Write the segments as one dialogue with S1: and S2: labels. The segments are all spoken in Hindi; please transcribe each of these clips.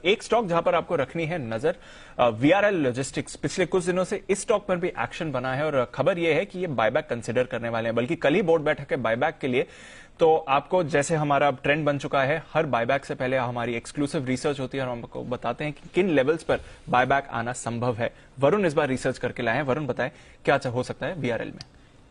S1: एक स्टॉक जहां पर आपको रखनी है नजर, वीआरएल लॉजिस्टिक्स। पिछले कुछ दिनों से इस स्टॉक पर भी एक्शन बना है और खबर यह है कि ये बायबैक कंसिडर करने वाले हैं, बल्कि कल ही बोर्ड बैठक है बायबैक के लिए। तो आपको जैसे हमारा ट्रेंड बन चुका है, हर बायबैक से पहले हमारी एक्सक्लूसिव रिसर्च होती है और हम आपको बताते हैं कि किन लेवल्स पर बायबैक आना संभव है। वरुण इस बार रिसर्च करके लाए हैं। वरुण बताएं क्या हो सकता है वीआरएल में।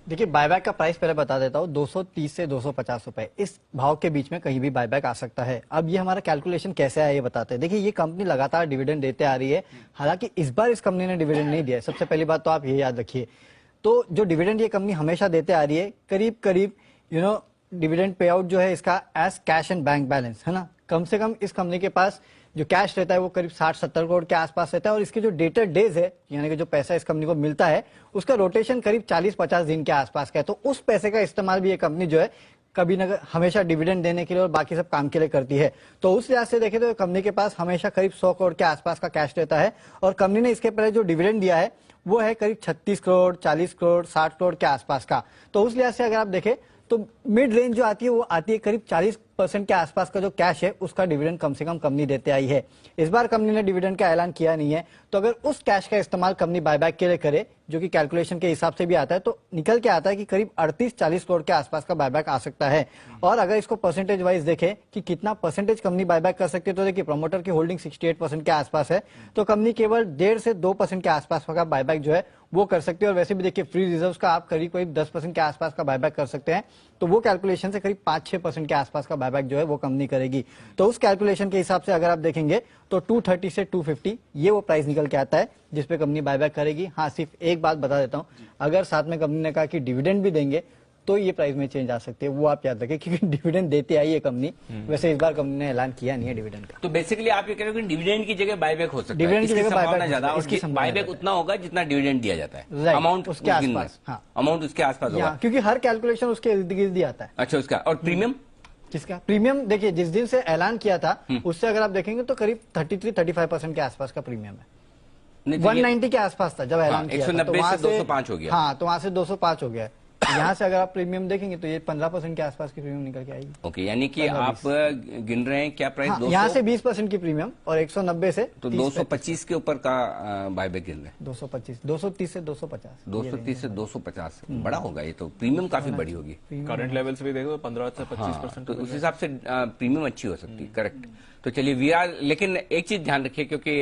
S2: देखिए, बायबैक का प्राइस पहले बता देता हूँ, 230 से 250 रुपए, इस भाव के बीच में कहीं भी बायबैक आ सकता है। अब ये हमारा कैलकुलेशन कैसे आया ये बताते हैं। देखिए, ये कंपनी लगातार डिविडेंड देते आ रही है, हालांकि इस बार इस कंपनी ने डिविडेंड नहीं दिया है। सबसे पहली बात तो आप ये याद रखिए। तो जो डिविडेंड ये कंपनी हमेशा देते आ रही है, करीब करीब डिविडेंड पे आउट जो है इसका as cash and bank balance है ना, कम से कम इस कंपनी के पास जो कैश रहता है वो करीब 60-70 करोड़ के आसपास रहता है। और इसके जो डेटर डेज है, यानी कि जो पैसा इस कंपनी को मिलता है, उसका रोटेशन करीब 40-50 दिन के आसपास का है। तो उस पैसे का इस्तेमाल भी ये कंपनी जो है कभी न हमेशा डिविडेंड देने के लिए और बाकी सब काम के लिए करती है। तो उस लिहाज से देखें तो कंपनी के पास हमेशा करीब 100 करोड़ के आसपास का कैश रहता है। और कंपनी ने इसके पहले जो डिविडेंड दिया है वो है करीब 36 करोड़, 40 करोड़, 60 करोड़ के आसपास का। तो उस लिहाज से अगर आप देखें तो मिड रेंज जो आती है वो आती है करीब 40% के आसपास का जो कैश है उसका डिविडेंड कम से कम कंपनी देते आई है। इस बार कंपनी ने डिविडेंड का ऐलान किया नहीं है, तो अगर उस कैश का इस्तेमाल कंपनी बायबैक के लिए करे, जो कि कैलकुलेशन के हिसाब से भी आता है, तो निकल के आता है कि करीब 38-40 करोड़ के आसपास का बायबैक आ सकता है। और अगर इसको परसेंटेज वाइज देखें कि कितना परसेंटेज कंपनी बायबैक कर सकती है, तो देखिए प्रमोटर की होल्डिंग 68% के आसपास है, तो कंपनी केवल 1.5 से 2% के आसपास का बायबैक जो है वो कर सकती है। और वैसे भी देखिए फ्री रिजर्व का आप करीब 10% के आसपास का बायबैक कर सकते हैं, तो वो कैलकुलेशन से करीब 5-6% के आसपास का बायबैक जो है वो कंपनी करेगी। तो उस कैलकुलेशन के हिसाब से अगर आप देखेंगे तो 230 से 250 ये वो प्राइस निकल के आता है जिसपे कंपनी बायबैक करेगी। हाँ, सिर्फ एक बात बता देता हूँ, अगर साथ में कंपनी ने कहा कि डिविडेंड भी देंगे तो ये प्राइस में चेंज आ सकती है, वो आप याद रखें, क्योंकि डिविडेंड देते आई है कंपनी। वैसे इस बार कंपनी ने ऐलान किया नहीं है डिविडेंड का।
S3: तो बेसिकली आप ये कह रहे हो कि डिविडेंड की जगह बायबैक हो सकता है,
S2: डिविडेंड की जगह बायबैक
S3: ज्यादा,
S2: इसकी
S3: बायबैक उतना होगा जितना डिविडेंड दिया जाता है,
S2: अमाउंट उसके आसपास। हाँ,
S3: अमाउंट उसके आसपास होगा,
S2: क्योंकि हर कैलकुलेशन उसके इर्द गिर्द ही आता है।
S3: अच्छा, उसका और प्रीमियम
S2: किसका प्रीमियम? देखिए, जिस दिन से ऐलान किया था उससे अगर आप देखेंगे तो करीब 33-35% के आसपास का प्रीमियम है। 190 के आसपास था जब ऐलान किया था,
S3: 190 से 205 हो गया।
S2: हाँ, तो वहां से 205 हो गया है। यहाँ से अगर आप प्रीमियम देखेंगे तो ये 15% के आसपास की प्रीमियम निकल के आएगी।
S3: ओके, यानी कि आप गिन रहे हैं क्या प्राइस?
S2: हाँ, यहाँ से 20% की प्रीमियम और 190 से
S3: तो 225 के ऊपर का बायबैक गिन रहे हैं।
S2: 225, 230 से 250,
S3: 230 से 250 बड़ा होगा, ये तो प्रीमियम काफी बड़ी होगी।
S1: करंट लेवल से भी देखो 15 से 25%।
S3: तो उस हिसाब से प्रीमियम अच्छी हो सकती है, करेक्ट। तो चलिए वीआर, लेकिन एक चीज ध्यान रखिए, क्योंकि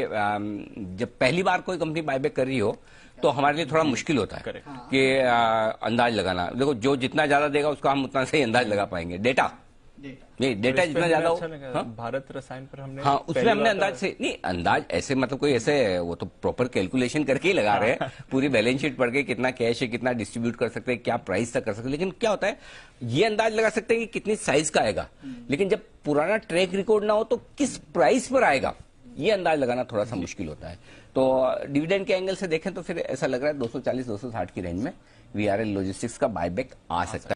S3: जब पहली बार कोई कंपनी बायबैक कर रही हो तो हमारे लिए थोड़ा मुश्किल होता है कि अंदाज लगाना। देखो, जो जितना ज्यादा देगा उसका हम उतना सही अंदाज लगा पाएंगे। डेटा नहीं, डेटा जितना ज्यादा हो,
S1: भारत रसायन पर हमने,
S3: हाँ, उसमें हमने अंदाज से नहीं, अंदाज ऐसे मतलब कोई ऐसे वो तो प्रॉपर कैलकुलेशन करके ही लगा रहे हैं, पूरी बैलेंस शीट पढ़ के कितना कैश है, कितना डिस्ट्रीब्यूट कर सकते हैं, क्या प्राइस तक कर सकते हैं। लेकिन क्या होता है, ये अंदाज लगा सकते हैं कि कितनी साइज का आएगा, लेकिन जब पुराना ट्रैक रिकॉर्ड ना हो तो किस प्राइस पर आएगा, ये अंदाज लगाना थोड़ा सा मुश्किल होता है। तो डिविडेंड के एंगल से देखें तो फिर ऐसा लग रहा है 240-260 की रेंज में वीआरएल लॉजिस्टिक्स का बायबैक आ सकता है।